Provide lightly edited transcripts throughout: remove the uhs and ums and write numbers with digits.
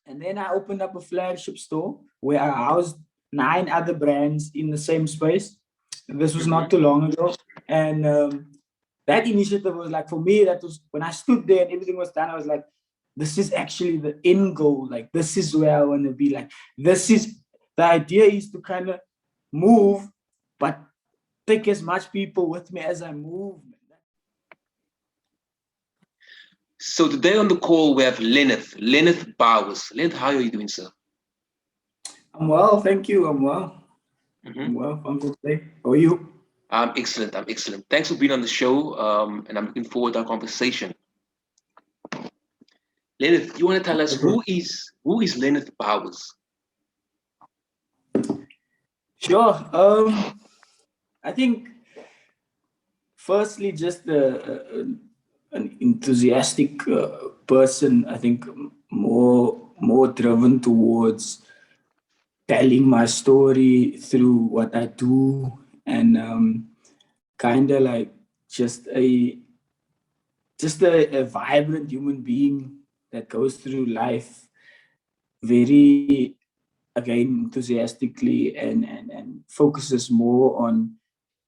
And then I opened up a flagship store where I housed 9 other brands in the same space. This was not too long ago. And that initiative was like, for me, that was when I stood there and everything was done, I was like, this is actually the end goal. Like, this is where I want to be. Like, this is, the idea is to kind of move, but take as much people with me as I move. So today on the call, we have Lenneth Bowers. Lenneth, how are you doing, sir? I'm well, thank you. I'm well. I'm well. I'm good. How are you? I'm excellent. I'm excellent. Thanks for being on the show, and I'm looking forward to our conversation. Lenneth, you want to tell us who is Lenneth Bowers? Sure. I think firstly, just an enthusiastic person. I think more driven towards telling my story through what I do, and kind of like just a vibrant human being that goes through life very, again, enthusiastically and focuses more on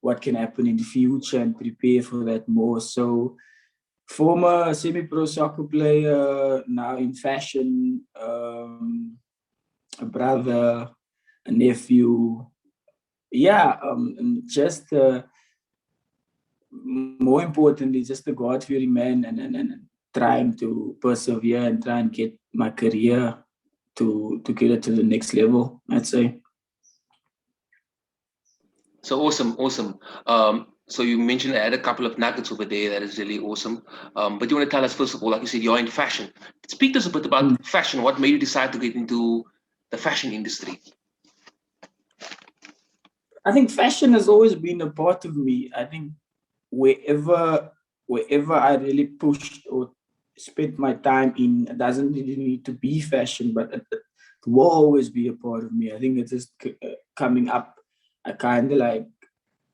what can happen in the future and prepare for that more. So former semi-pro soccer player, now in fashion, a brother, a nephew. Yeah, and just more importantly, just a God-fearing man and trying to persevere and try and get my career to get it to the next level, I'd say. So awesome. So you mentioned I had a couple of nuggets over there. That is really awesome. But you want to tell us, first of all, like you said, you're in fashion. Speak to us a bit about fashion. What made you decide to get into the fashion industry? I think fashion has always been a part of me. I think wherever I really pushed or spent my time in, it doesn't really need to be fashion, but it will always be a part of me. I think it's just coming up. I kind of like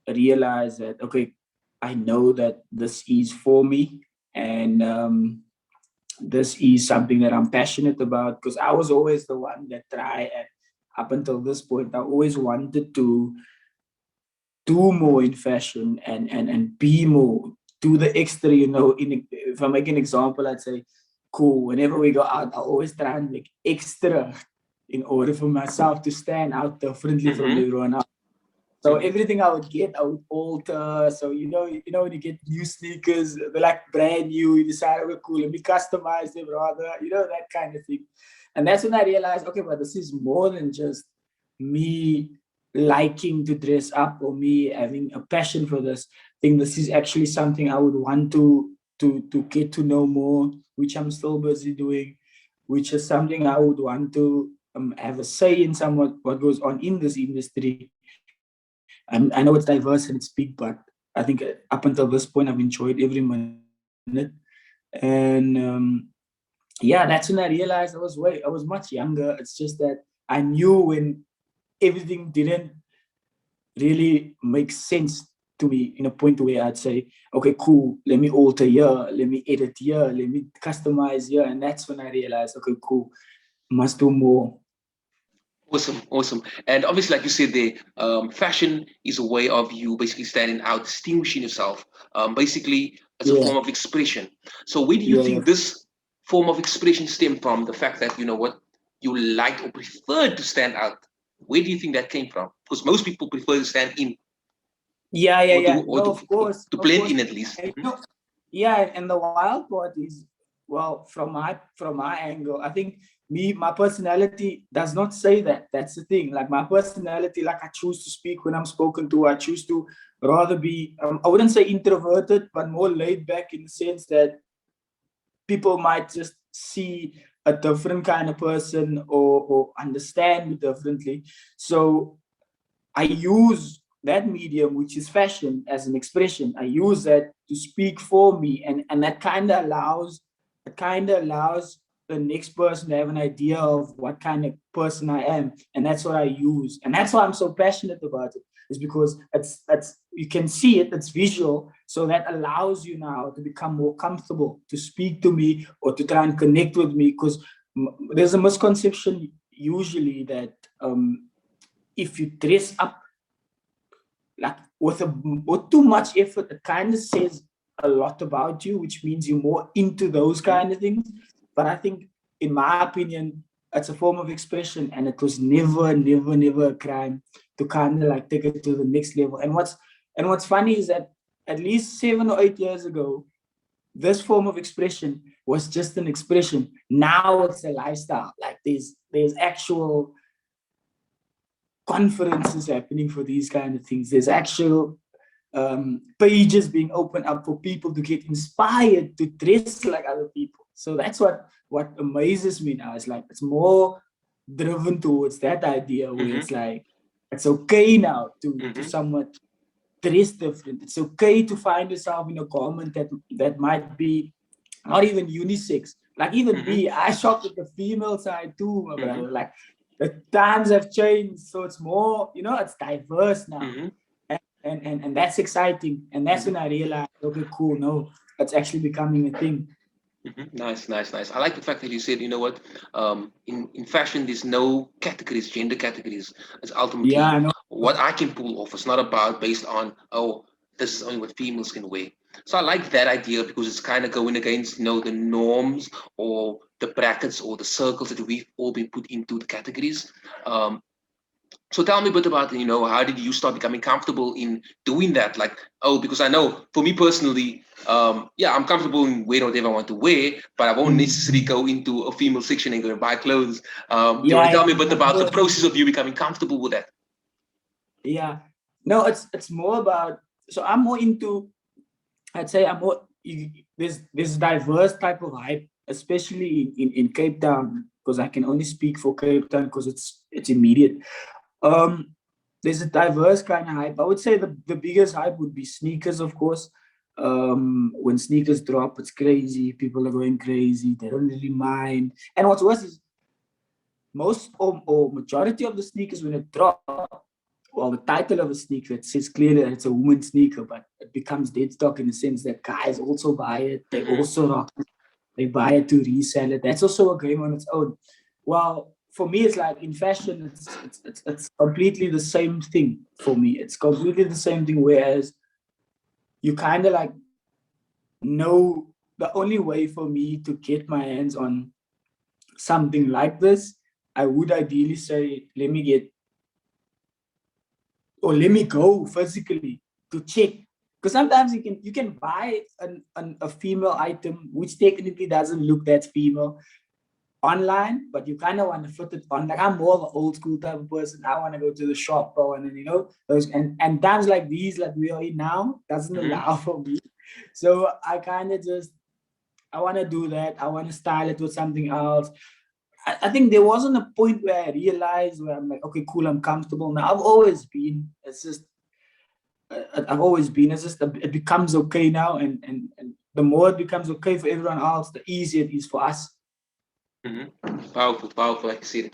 realize that, okay, I know that this is for me, and this is something that I'm passionate about, because I was always the one that tried, and up until this point, I always wanted to do more in fashion and be more, do the extra, if I make an example, I'd say, cool, whenever we go out, I always try and make extra in order for myself to stand out differently from everyone else. So everything I would get, I would alter. So when you get new sneakers, they're like brand new, you decide, okay, cool, let me customize them rather, that kind of thing. And that's when I realized, okay, but this is more than just me liking to dress up or me having a passion for this thing. This is actually something I would want to get to know more, which I'm still busy doing, which is something I would want to have a say in somewhat what goes on in this industry. I know it's diverse and it's big, but I think up until this point, I've enjoyed every minute. And that's when I realized I was much younger. It's just that I knew when everything didn't really make sense to me in a point where I'd say, okay, cool, let me alter here, let me edit here, let me customize here. And that's when I realized, okay, cool, must do more. Awesome. And obviously, like you said there, fashion is a way of you basically standing out, distinguishing yourself, basically as a form of expression. So where do you think this form of expression stemmed from? The fact that, you liked or preferred to stand out. Where do you think that came from? Because most people prefer to stand in. Of course. To blend in, at least. And the wild part is, well, from my angle, I think my personality does not say that. That's the thing. Like my personality, like I choose to speak when I'm spoken to. I choose to rather be, I wouldn't say introverted, but more laid back in the sense that people might just see a different kind of person or understand me differently. So I use that medium, which is fashion, as an expression. I use that to speak for me, and that kind of allows the next person to have an idea of what kind of person I am, and that's what I use, and that's why I'm so passionate about it. Is because it's you can see it, it's visual, so that allows you now to become more comfortable to speak to me or to try and connect with me, because there's a misconception usually that if you dress up like with too much effort, it kind of says a lot about you, which means you're more into those kind of things. But I think, in my opinion, it's a form of expression, and it was never a crime to kind of like take it to the next level. And what's funny is that at least 7 or 8 years ago, this form of expression was just an expression. Now it's a lifestyle. Like there's actual conferences happening for these kind of things. There's actual pages being opened up for people to get inspired to dress like other people. So that's what amazes me now. It's like it's more driven towards that idea where it's like it's okay now to somewhat dress different. It's okay to find yourself in a garment that might be not even unisex. Like even me, I shop at the female side too, my brother. Like the times have changed, so it's more, it's diverse now. And that's exciting. And that's when I realized, okay, cool, no, it's actually becoming a thing. Nice. I like the fact that you said, you know what, in fashion, there's no categories, gender categories. It's ultimately what I can pull off. It's not about based on, oh, this is only what females can wear. So I like that idea because it's kind of going against, the norms or the brackets or the circles that we've all been put into the categories. So tell me a bit about, how did you start becoming comfortable in doing that? Like, because I know for me personally, I'm comfortable in wearing whatever I want to wear, but I won't necessarily go into a female section and go and buy clothes. Do you want to tell me a bit about the process of you becoming comfortable with that? Yeah, no, it's more about, so I'm more into, I'd say I'm more, there's diverse type of hype, especially in Cape Town, because I can only speak for Cape Town because it's immediate. There's a diverse kind of hype. I would say the biggest hype would be sneakers, of course. When sneakers drop, it's crazy. People are going crazy. They don't really mind. And what's worse is most or majority of the sneakers, when it drop, well, the title of a sneaker, it says clearly that it's a woman's sneaker, but it becomes dead stock in the sense that guys also buy it. They also rock it. They buy it to resell it. That's also a game on its own. Well, for me, it's like in fashion, it's completely the same thing for me. It's completely the same thing, whereas you kind of like know the only way for me to get my hands on something like this, I would ideally say, let me go physically to check. Because sometimes you can buy a female item, which technically doesn't look that female, online, but you kind of want to fit it on. Like I'm more of an old school type of person. I want to go to the shop, bro, and then those and times like these, like we are in now, doesn't allow for me. So I kind of I want to do that. I want to style it with something else. I think there wasn't a point where I realized where I'm like, okay, cool, I'm comfortable now. I've always been. It's just it becomes okay now, and the more it becomes okay for everyone else, the easier it is for us. Powerful. Like I said,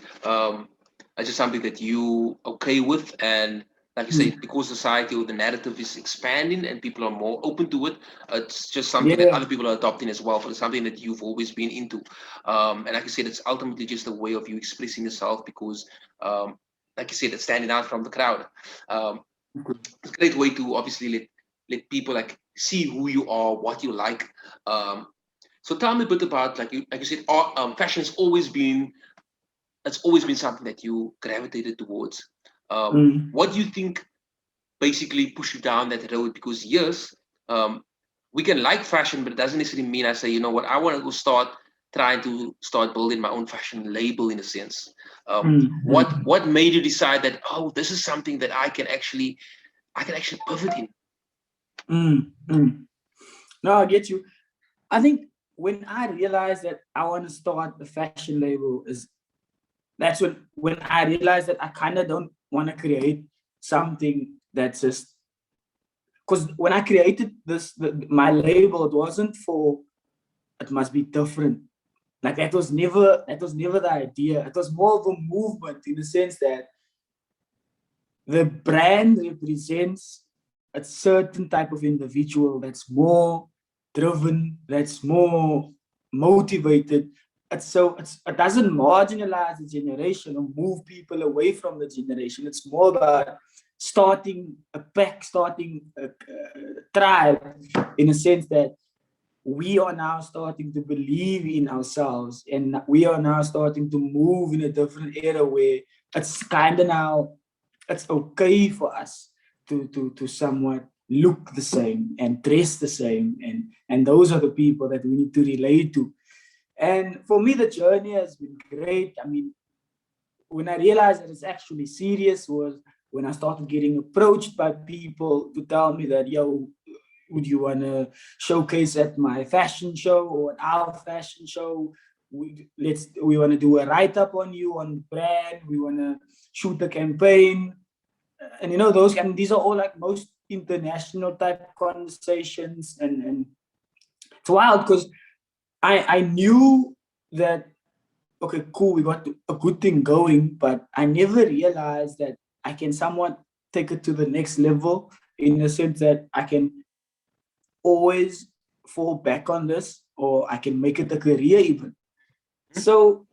it's just something that you okay with, and like you say, because society or the narrative is expanding and people are more open to it, it's just something that other people are adopting as well. But it's something that you've always been into, and like I said, it's ultimately just a way of you expressing yourself because, like you said, it's standing out from the crowd. It's a great way to obviously let people like see who you are, what you like. So tell me a bit about, like you said, fashion has always been something that you gravitated towards. What do you think basically pushed you down that road? Because yes, we can like fashion, but it doesn't necessarily mean I say, you know what, I want to go trying to start building my own fashion label in a sense. What made you decide that, this is something that I can actually pivot in? No, I get you. I think when I realized that I want to start a fashion label, that's when I realized that I kind of don't want to create something that's just, because when I created my label, it wasn't for it must be different. Like that was never the idea. It was more of a movement in the sense that the brand represents a certain type of individual that's more driven, that's more motivated. it doesn't marginalize the generation or move people away from the generation. It's more about starting a pack, starting a tribe, in a sense that we are now starting to believe in ourselves, and we are now starting to move in a different era where it's kind of now, it's okay for us to somewhat look the same and dress the same, and those are the people that we need to relate to. And for me, the journey has been great. I mean, when I realized that it's actually serious was when I started getting approached by people to tell me that, yo, would you want to showcase at my fashion show or at our fashion show? We want to do a write-up on you, on the brand. We want to shoot a campaign. And those, and these are all like most international type conversations. And it's wild because I knew that, okay, cool, we got a good thing going, but I never realized that I can somewhat take it to the next level, in the sense that I can always fall back on this, or I can make it a career even. So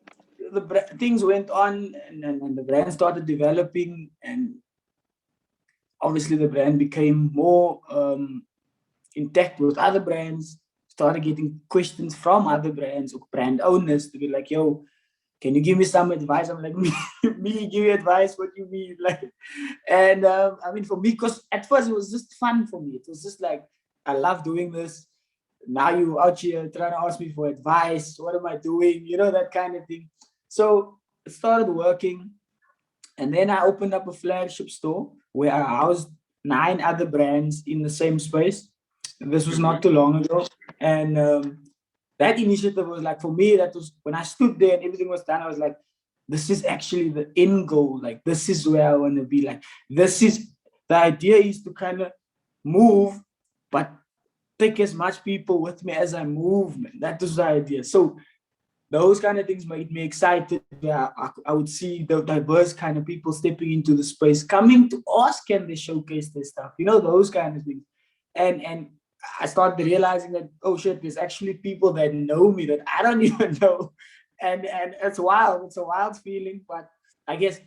things went on, and the brand started developing, and obviously the brand became more intact with other brands, started getting questions from other brands or brand owners to be like, yo, can you give me some advice? I'm like, me give you advice? What do you mean? Like, and I mean, for me, because at first it was just fun for me. It was just like, I love doing this. Now you out here trying to ask me for advice. What am I doing? That kind of thing. So it started working. And then I opened up a flagship store where I housed 9 other brands in the same space. And this was not too long ago. And that initiative was like, for me, that was when I stood there and everything was done, I was like, this is actually the end goal. Like, this is where I want to be. Like, the idea is to kind of move, but take as much people with me as I move, man. That was the idea. So those kind of things made me excited. Yeah, I would see the diverse kind of people stepping into the space, coming to us, can they showcase their stuff? Those kind of things. And I started realizing that, oh shit, there's actually people that know me that I don't even know. And it's wild. It's a wild feeling, but I guess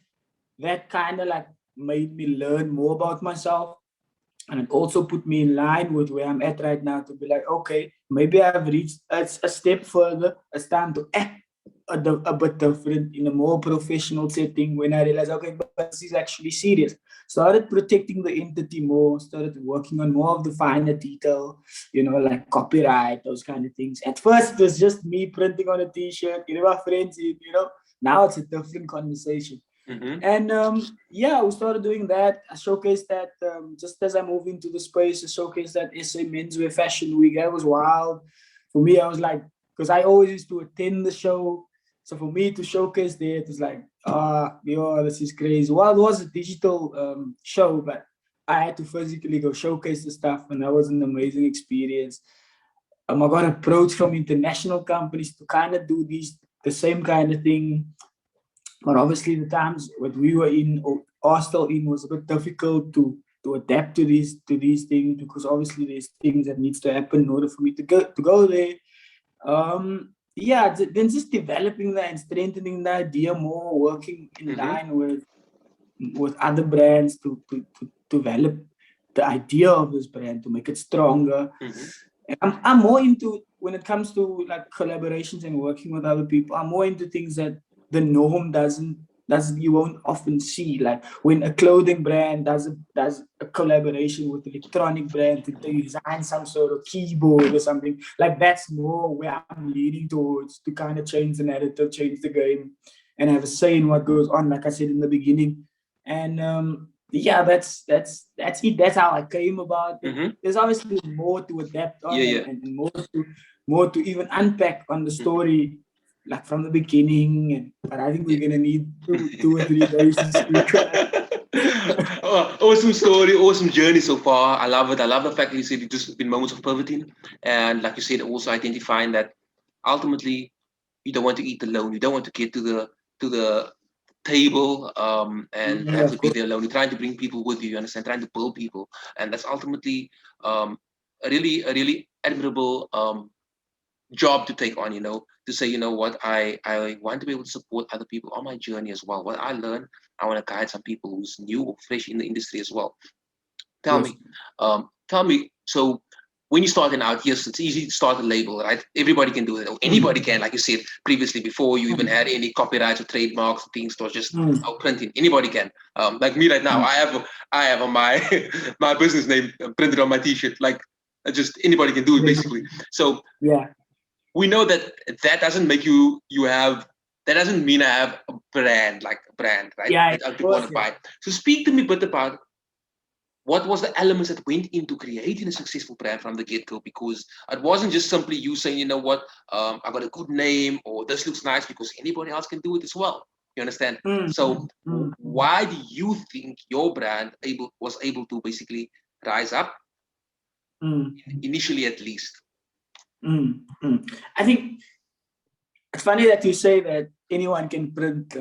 that kind of like made me learn more about myself. And it also put me in line with where I'm at right now, to be like, okay, maybe I've reached a step further. It's time to act a bit different in a more professional setting, when I realized, okay, but this is actually serious. Started protecting the entity more, started working on more of the finer detail, like copyright, those kind of things. At first, it was just me printing on a t-shirt, my friends, now it's a different conversation. And yeah, we started doing that. I showcased that just as I moved into the space. I showcased that SA Menswear Fashion Week. That was wild. For me, I was like, because I always used to attend the show. So for me to showcase there, it was like, this is crazy. Well, it was a digital show, but I had to physically go showcase the stuff, and that was an amazing experience. I got approached from international companies to kind of do the same kind of thing. But obviously the times what we were in or are still in was a bit difficult to adapt to these things, because obviously there's things that needs to happen in order for me to go there. Then just developing that and strengthening the idea more, working in line with other brands to develop the idea of this brand, to make it stronger. I'm more into, when it comes to like collaborations and working with other people, I'm more into things that the norm doesn't you won't often see. Like when a clothing brand does a collaboration with an electronic brand to design some sort of keyboard or something, like that's more where I'm leaning towards, to kind of change the narrative, change the game, and have a say in what goes on, like I said in the beginning. And that's it. That's how I came about it. There's obviously more to adapt on, and more to even unpack on the story, like from the beginning. But I think we're gonna need 2 or 3 days to speak. Awesome story, awesome journey so far. I love it. I love the fact that you said it just been moments of poverty, and like you said, also identifying that ultimately you don't want to eat alone. You don't want to get to the table and have to be there alone. You're trying to bring people with you. You understand? Trying to build people, and that's ultimately a really admirable job to take on, to say, what, I want to be able to support other people on my journey as well. What I learn, I want to guide some people who's new or fresh in the industry as well. Tell Yes. me, so when you're starting out, yes, it's easy to start a label, right? Everybody can do it, or anybody can, like you said previously, before you even had any copyrights or trademarks or things, or just out printing. Anybody can. Like me right now, I have on my my business name printed on my T-shirt. Like, just anybody can do it, basically. So Yeah. we know that doesn't make you have. That doesn't mean I have a brand, right? Yeah, That of other people course, want to yeah. buy. So speak to me a bit about what was the elements that went into creating a successful brand from the get-go, because it wasn't just simply you saying, you know what, I got a good name, or this looks nice, because anybody else can do it as well. You understand? So why do you think your brand was able to basically rise up, initially at least? I think it's funny that you say that anyone can print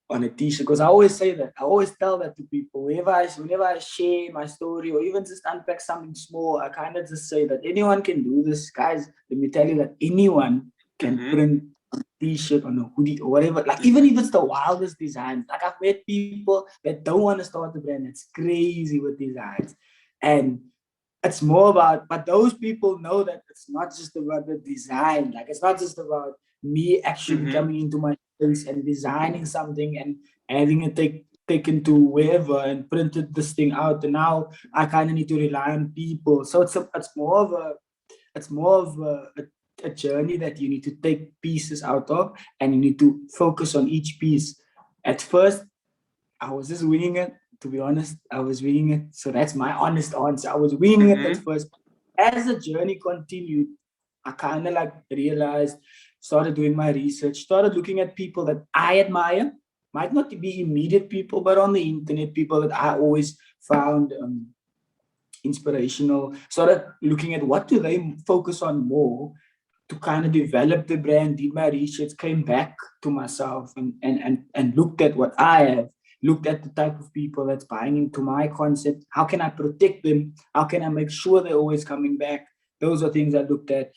on a t-shirt, because I always say that. I always tell that to people. Whenever I share my story or even just unpack something small, I kind of just say that anyone can do this. Guys, let me tell you that anyone can print on a t-shirt, on a hoodie, or whatever. Like, even if it's the wildest designs. Like, I've met people that don't want to start a brand that's crazy with designs. And it's more about, but those people know that it's not just about the design. Like, it's not just about me actually coming into my space and designing something and having it taken to wherever and printed this thing out. And now I kind of need to rely on people. So it's more of a journey that you need to take pieces out of, and you need to focus on each piece. At first, I was just winging it. To be honest, I was winging it. So that's my honest answer. I was winging it at first. As the journey continued, I kind of like realized, started doing my research, started looking at people that I admire. Might not be immediate people, but on the internet, people that I always found inspirational. Started looking at what do they focus on more to kind of develop the brand, did my research, came back to myself and looked at what I have, looked at the type of people that's buying into my concept. How can I protect them? How can I make sure they're always coming back? Those are things I looked at.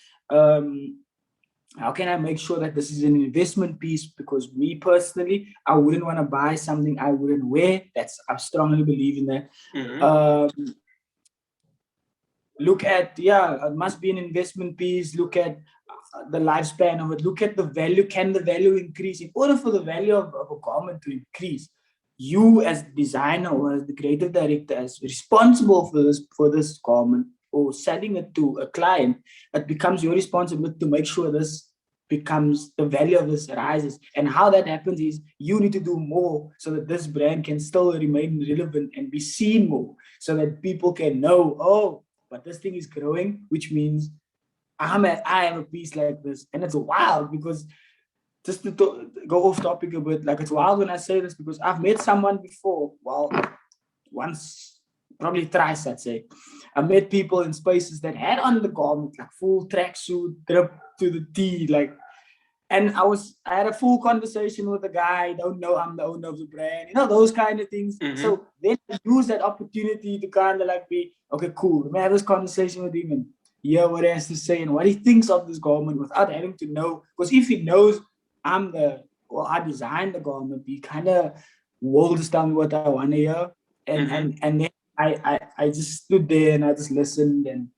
How can I make sure that this is an investment piece? Because me personally, I wouldn't want to buy something I wouldn't wear. I strongly believe in that. Look at, it must be an investment piece. Look at the lifespan of it. Look at the value. Can the value increase? In order for the value of a garment to increase, you as designer or as the creative director, as responsible for this garment or selling it to a client, it becomes your responsibility to make sure this becomes, the value of this rises. And how that happens is you need to do more so that this brand can still remain relevant and be seen more, so that people can know, oh, but this thing is growing, which means I have a piece like this. And it's wild because, just to go off topic a bit, like, it's wild when I say this because I've met someone before, well, once, probably thrice, I'd say. I met people in spaces that had on the garment, like full tracksuit, drip to the T, like, and I had a full conversation with the guy, don't know I'm the owner of the brand, those kind of things. So then I use that opportunity to kind of like be, okay, cool, let me have this conversation with him and hear what he has to say and what he thinks of this garment without having to know. Because if he knows I designed the garment, he kind of will just tell me what I want to hear. And then I just stood there and I just listened, and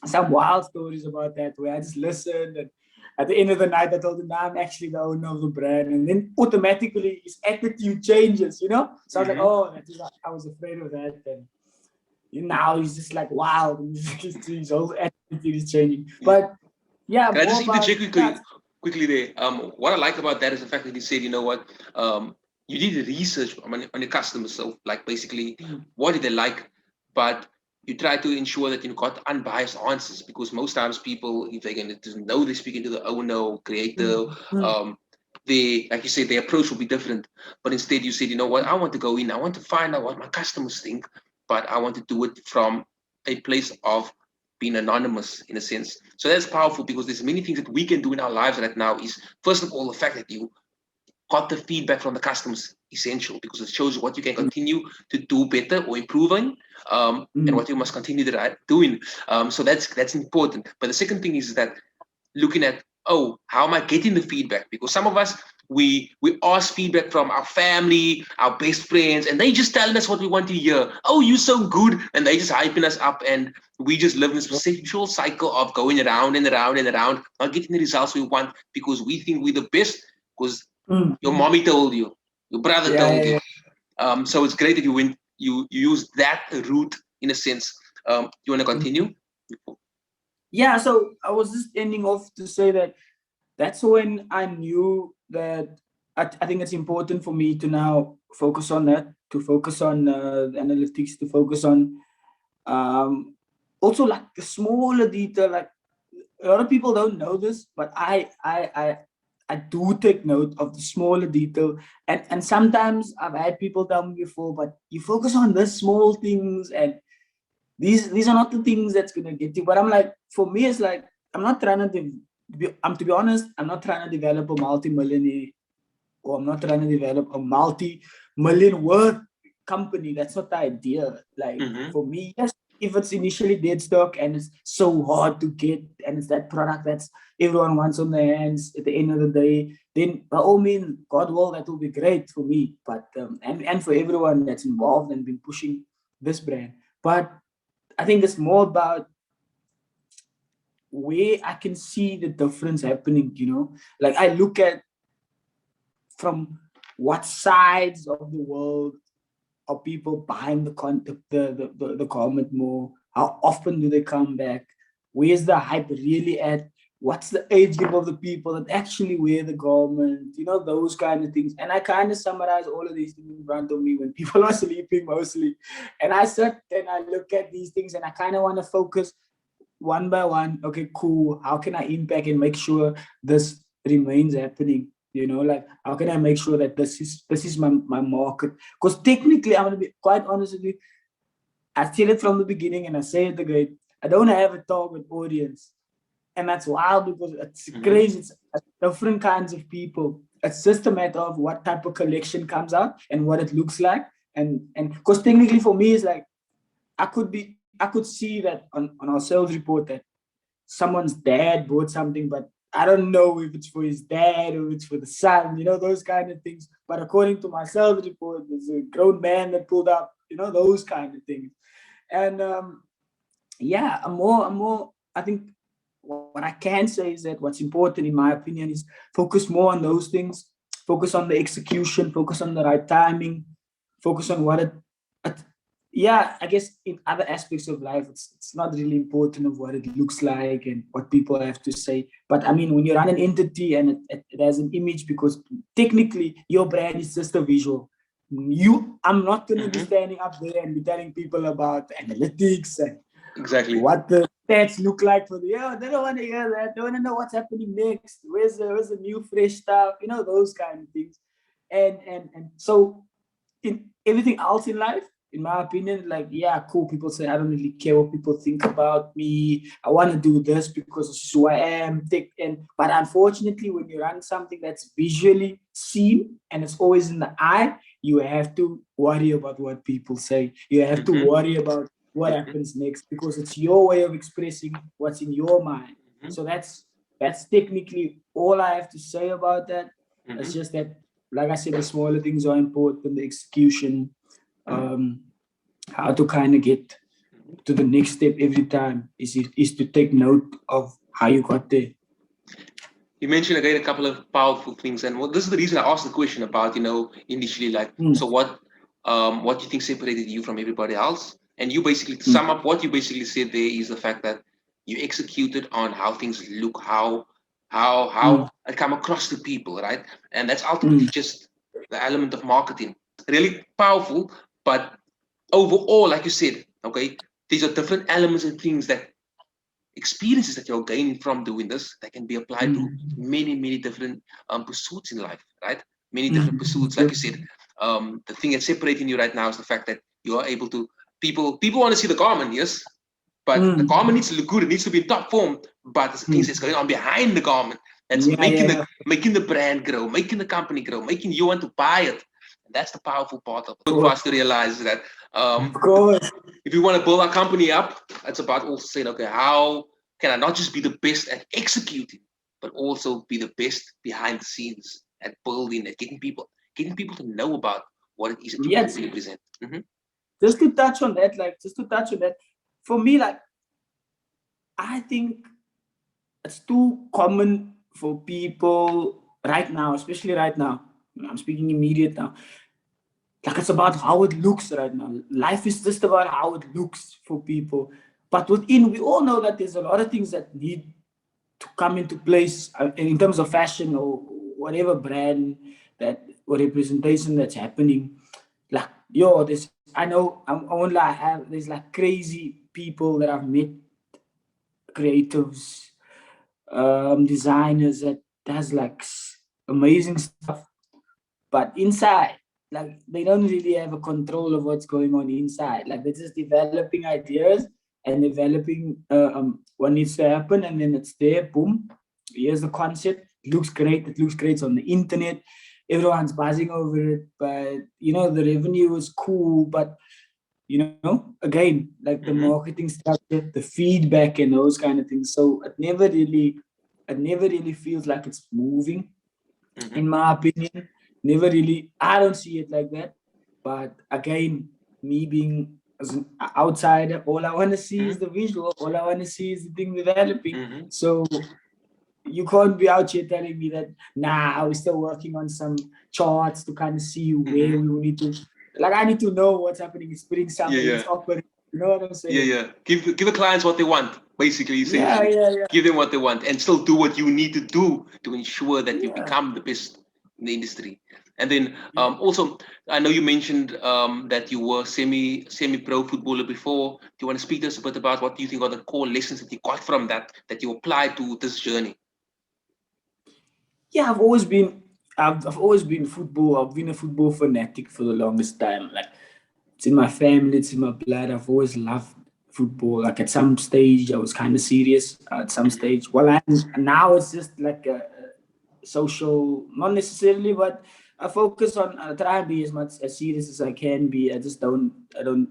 some wild stories about that where I just listened, and at the end of the night I told him, nah, I'm actually the owner of the brand, and then automatically his attitude changes, So I was like, oh, I was afraid of that, and now he's just like, wow, his whole attitude is changing. But yeah, can I just interject quickly there? What I like about that is the fact that you said, you know what, you did research on your customers. So, like, basically, what did they like? But you try to ensure that you got unbiased answers, because most times people, if they're going to know they're speaking to the owner or creator, like you said, their approach will be different. But instead, you said, you know what, I want to go in, I want to find out what my customers think, but I want to do it from a place of being anonymous, in a sense. So that's powerful, because there's many things that we can do in our lives right now. Is, first of all, the fact that you got the feedback from the customers essential, because it shows what you can continue to do better or improving, and what you must continue doing. So that's important. But the second thing is that looking at, oh, how am I getting the feedback? Because some of us, we ask feedback from our family, our best friends, and they just telling us what we want to hear. Oh, you're so good, and they just hyping us up, and we just live in this perpetual cycle of going around and around and around, not getting the results we want because we think we're the best because your mommy told you, your brother told you. So it's great that you use that route in a sense. You want to continue? Yeah, so I was just ending off to say that that's when I knew that I think it's important for me to now focus on that, to focus on analytics, to focus on also like the smaller detail. Like a lot of people don't know this, but I do take note of the smaller detail. And sometimes I've had people tell me before, but you focus on the small things, and these are not the things that's gonna get you. But I'm like, for me, it's like I'm not trying to be honest, I'm not trying to develop a multi-millionaire, or I'm not trying to develop a multi-million worth company. That's not the idea. Like for me, yes, if it's initially dead stock and it's so hard to get, and it's that product that's everyone wants on their hands at the end of the day, then by all means, God will, that will be great for me. But and for everyone that's involved and been pushing this brand. But I think it's more about where I can see the difference happening, like I look at from what sides of the world are people buying the garment more, how often do they come back, where's the hype really at, what's the age group of the people that actually wear the garment, those kind of things. And I kind of summarize all of these things in front of me when people are sleeping mostly, and I sit and I look at these things and I kind of want to focus one by one. Okay, cool, how can I impact and make sure this remains happening? Like how can I make sure that this is my market? Because technically, I'm gonna be quite honest with you, I said it from the beginning and I say it again, I don't have a target audience. And that's wild because it's crazy. It's different kinds of people. It's just a matter of what type of collection comes out and what it looks like. And because technically for me, it's like I could see that on our sales report that someone's dad bought something, but I don't know if it's for his dad or it's for the son, those kind of things. But according to my sales report, there's a grown man that pulled up, those kind of things. And yeah, I'm more, I think what I can say is that what's important, in my opinion, is focus more on those things, focus on the execution, focus on the right timing, focus on what yeah, I guess in other aspects of life, it's not really important of what it looks like and what people have to say. But I mean, when you run an entity and it has an image, because technically your brand is just a visual. I'm not going to be standing up there and be telling people about analytics and exactly what the stats look like for the year. They don't want to hear that. They want to know what's happening next. Where's the new fresh stuff? Those kind of things. And so in everything else in life, in my opinion, like, yeah, cool. People say, I don't really care what people think about me. I want to do this because this is who I am. But unfortunately, when you run something that's visually seen and it's always in the eye, you have to worry about what people say. You have to worry about what happens next, because it's your way of expressing what's in your mind. So that's technically all I have to say about that. It's just that, like I said, the smaller things are important, the execution, how to kind of get to the next step every time is to take note of how you got there. You mentioned again a couple of powerful things, and this is the reason I asked the question about, initially, like, so what do you think separated you from everybody else? And you basically, to sum up what you basically said there, is the fact that you executed on how things look, how it come across to people, right? And that's ultimately just the element of marketing. Really powerful, but overall, like you said, okay, these are different elements and things that experiences that you're gaining from doing this that can be applied to many different pursuits in life, right? Many different pursuits, like you said. The thing that's separating you right now is the fact that you are able to, people want to see the garment, yes, but the garment needs to look good, it needs to be in top form, but there's things that's going on behind the garment that's making the brand grow, making the company grow, making you want to buy it. And that's the powerful part of it. For us to realize that if we want to build our company up, it's about also saying, okay, how can I not just be the best at executing, but also be the best behind the scenes at building, at getting people to know about what it is that you Yes. represent. Mm-hmm. Just to touch on that, for me, like, I think it's too common for people right now, especially right now. I'm speaking immediate now. Like, it's about how it looks right now. Life is just about how it looks for people. But within, we all know that there's a lot of things that need to come into place in terms of fashion or whatever brand that or representation that's happening. Like, yo, this I know I won't lie, there's like crazy people that I've met, creatives, designers that does like amazing stuff, but inside, like, they don't really have a control of what's going on inside. Like, they're just developing ideas and developing what needs to happen, and then it's there. Boom, here's the concept. It looks great. It looks great on the internet. Everyone's buzzing over it, but the revenue is cool, but again, like the marketing structure, the feedback, and those kind of things. So it never really feels like it's moving, in my opinion. Never really, I don't see it like that. But again, me being as an outsider, all I want to see is the visual. All I want to see is the thing developing. So you can't be out here telling me that, nah, we're still working on some charts to kind of see where we need to. Like, I need to know what's happening. It's putting something, it's operating. You know what I'm saying? Yeah. Give the clients what they want, basically. Yeah. Give them what they want, and still do what you need to do to ensure that you become the best in the industry. And then also, I know you mentioned that you were semi-pro footballer before. Do you want to speak to us a bit about what you think are the core lessons that you got from that you applied to this journey? Yeah, I've always been football. I've been a football fanatic for the longest time. Like, it's in my family, it's in my blood. I've always loved football. Like, at some stage, I was kind of serious. At some stage, well, now it's just like a social, not necessarily, but I focus on. I try and be as much as serious as I can be. I just don't. I don't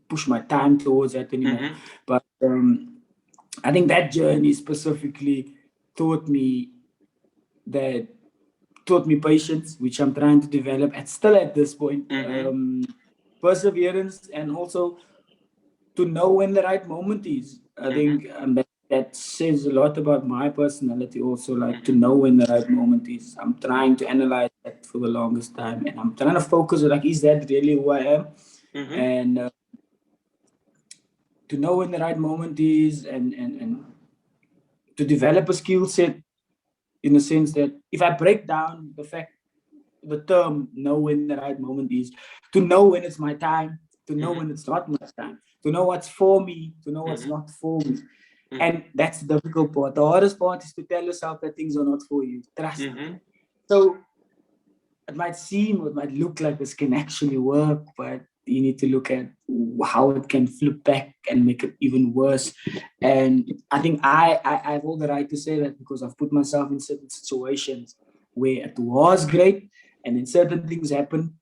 push my time towards that anymore. But I think that journey specifically taught me patience, which I'm trying to develop at this point. Perseverance, and also to know when the right moment is. I think that says a lot about my personality also, like to know when the right moment is. I'm trying to analyze that for the longest time, and I'm trying to focus on, like, is that really who I am? And to know when the right moment is, and to develop a skill set, in the sense that if I break down the term know when the right moment is, to know when it's my time, to know when it's not my time, to know what's for me, to know what's not for me. And that's the difficult part. The hardest part is to tell yourself that things are not for you. Trust me. So it might look like this can actually work, but you need to look at how it can flip back and make it even worse. And I think I have all the right to say that, because I've put myself in certain situations where it was great, and then certain things happen,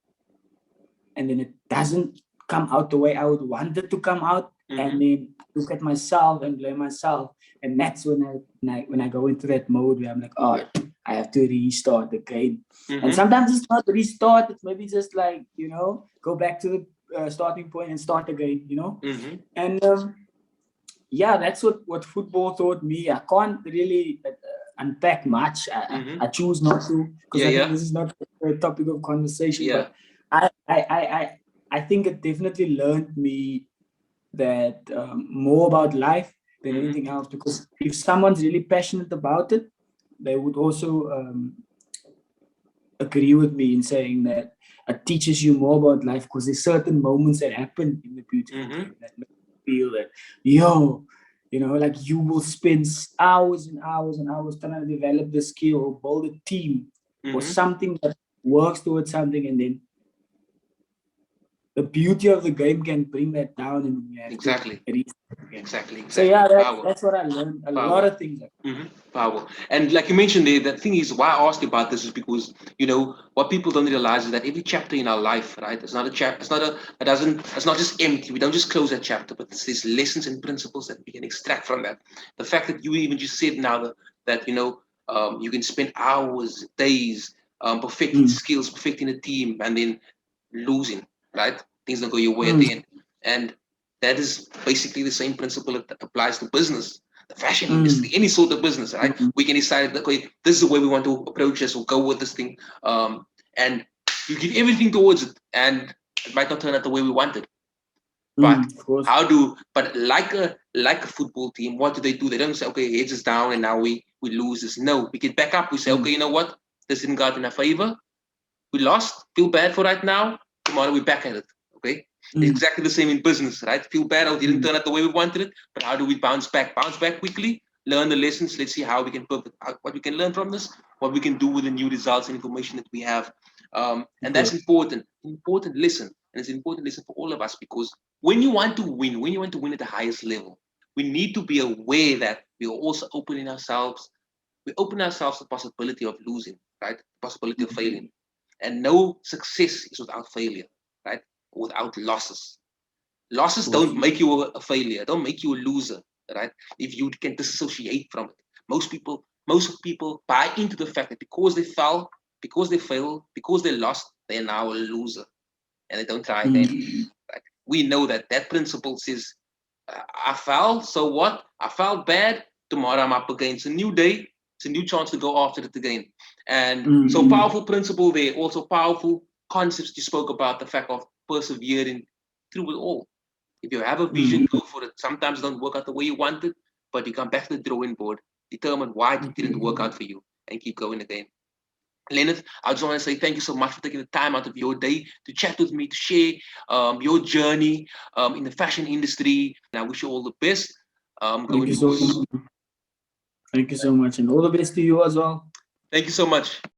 and then it doesn't come out the way I would want it to come out. And then look at myself and blame myself. And that's when I go into that mode where I'm like, oh, I have to restart again. And sometimes it's not restart, it's maybe just like, go back to the starting point and start again, And yeah, that's what football taught me. I can't really unpack much. I choose not to, because I think this is not a topic of conversation. But I think it definitely learned me that more about life than anything else. Because if someone's really passionate about it, they would also agree with me in saying that it teaches you more about life, because there's certain moments that happen in the beautiful game that make you feel that, like you will spend hours and hours and hours trying to develop the skill or build a team or something that works towards something, and then the beauty of the game can bring that down, and you have Exactly. to Exactly. So yeah, that's what I learned. A lot of things. Power. And like you mentioned there, the thing is why I asked you about this is because, you know, what people don't realize is that every chapter in our life, right? It's not a chapter, it's not just empty. We don't just close that chapter, but there's lessons and principles that we can extract from that. The fact that you even just said now that you know, you can spend hours, days, perfecting skills, perfecting a team, and then losing, right? Things don't go your way at the end. And that is basically the same principle that applies to business, the fashion industry, any sort of business, right? We can decide that, okay, this is the way we want to approach this or go with this thing. And you give everything towards it, and it might not turn out the way we wanted. But like a football team, what do? They don't say, okay, heads is down and now we lose this. No, we get back up. We say, okay, you know what? This didn't go out in our favor. We lost. Feel bad for right now. Tomorrow we're back at it. Okay. Exactly the same in business, right? Feel bad. Oh, it didn't turn out the way we wanted it. But how do we bounce back? Bounce back quickly. Learn the lessons. Let's see how we can put what we can learn from this. What we can do with the new results and information that we have. And that's important. Important lesson. And it's an important lesson for all of us, because when you want to win at the highest level, we need to be aware that we are also opening ourselves. We open ourselves to the possibility of losing, right? The possibility of failing. And no success is without failure, right? Without losses. Losses don't make you a failure, don't make you a loser, right? If you can disassociate from it. Most people buy into the fact that because they fell, because they failed, because they lost, they're now a loser. And they don't try again. Right? We know that principle says, I fell, so what? I felt bad, tomorrow I'm up again. It's a new day, it's a new chance to go after it again. And so powerful principle there, also powerful concepts you spoke about, the fact of persevering through it all. If you have a vision, go for it. Sometimes it don't work out the way you wanted, but you come back to the drawing board, determine why it didn't work out for you, and keep going again. Lenneth, I just want to say thank you so much for taking the time out of your day to chat with me, to share your journey in the fashion industry. And I wish you all the best. Thank you so much. Thank you so much. And all the best to you as well. Thank you so much.